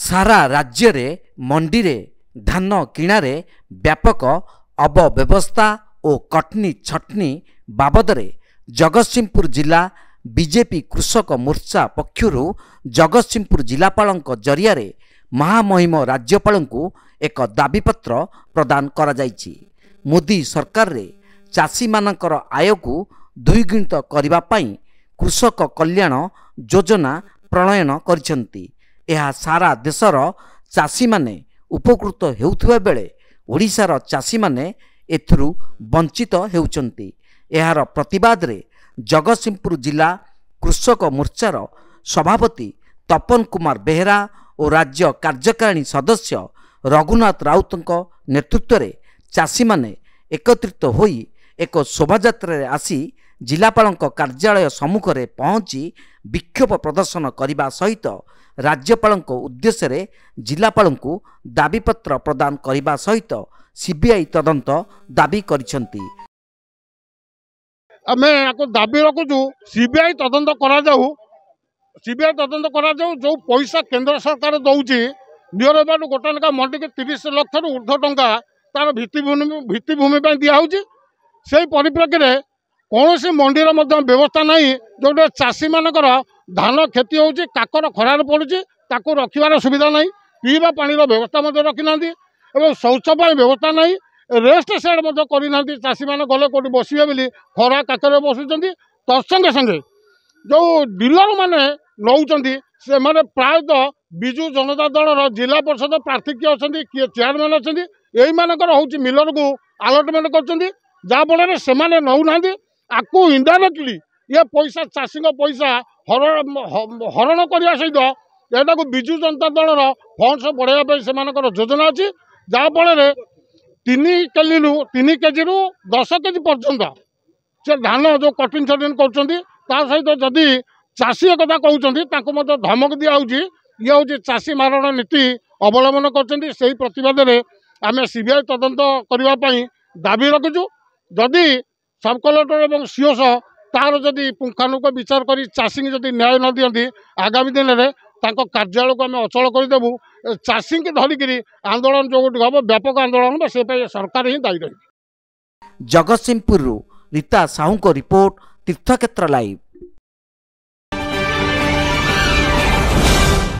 सारा राज्य रे मंडी रे धान किणारे व्यापक अव्यवस्था और कटनी छटनी बाबदरे जगतसिंहपुर जिला बीजेपी कृषक मोर्चा पक्षर जगतसिंहपुर जिलापालक जरिया महामहिम राज्यपाल को एक दाबीपत्र प्रदान करा जाइछि। मोदी सरकार रे चाषी मानकर आय को द्विगुणित करबा पई कृषक कल्याण योजना प्रणयन करिसेंती। यह सारा देशर चाषी माने उपकृत हेउथुवा बेले ओडिशार चाषी माने एथुरु वंचित हेउचंती। एहार प्रतिवाद रे जगतसिंहपुर जिला कृषक मोर्चार सभापति तपन कुमार बेहेरा और राज्य कार्यकारिणी सदस्य रघुनाथ राउत नेतृत्व में चाषी माने एकत्रित होई एक शोभायात्रा रे आसी जिलापाल कार्यालय सम्मुख में पहुंची विक्षोभ प्रदर्शन करने सहित राज्यपाल उद्देश्य रे जिलापाल को दाबीपत्र प्रदान करने सहित सीबीआई तदंत दाबी करिसेंती। आमे याको दाबी रखुचु सीबीआई तदंत करा जाऊ। सीबीआई तदंत करा जाऊ। जो पैसा केंद्र सरकार दौची नियर अबाउट गोटे लेखा मंडी के 30 लाख रु ऊर्ध्व टंका तार भित्तिभूमि दिया होची। से परिप्रेक्षी में कौन सी मंडीर व्यवस्था नहीं जो चाषी मानकर धान क्षति होची काकर खरार पड़ुची ताको रखिबार सुविधा नहीं। पीवा पानी व्यवस्था रखी ना और शौच व्यवस्था नहीं। रेस्ट सेड करना चाषी मैंने गले कौट बसवे बोली खरा काकर बसुँच। तत्संगे संगे जो डीलर मैंने नौकरी से मैंने प्रायतः विजु जनता दल जिला परिषद प्रार्थी किए अच्छा किए चेयरमैन अच्छा यही मानकर हूँ मिलर को आलटमेंट कर जहाँफल से नौना आपको इनडायरेक्टली ये पैसा चाषी पैसा हरण करने सहित यहाँ को विजु जनता दल फंड्स बढ़ाई से योजना अच्छी जहाँफल 3 केजी रु 10 केजी पर्यंत से धान जो कटिंग छटिंग कर सहित जदि चाषी एक कहते धमक दिखाई ये हूँ चाषी मारण नीति अवलम्बन कर प्रतिवाद में आम सीबीआई तदंत करने दाबी रखुचु। जदि सब कलेक्टर और सीओस तार जदि पुंखानुपुंख विचार कर चाषी जदि न्याय न दियंती आगामी दिन में कार्यालय को आम अचल करदेबू। चाषी की धरिकी आंदोलन जो हम व्यापक आंदोलन से सरकार ही दायी रही। जगतसिंहपुर रीता साहू को रिपोर्ट तीर्थक्षेत्र लाइव।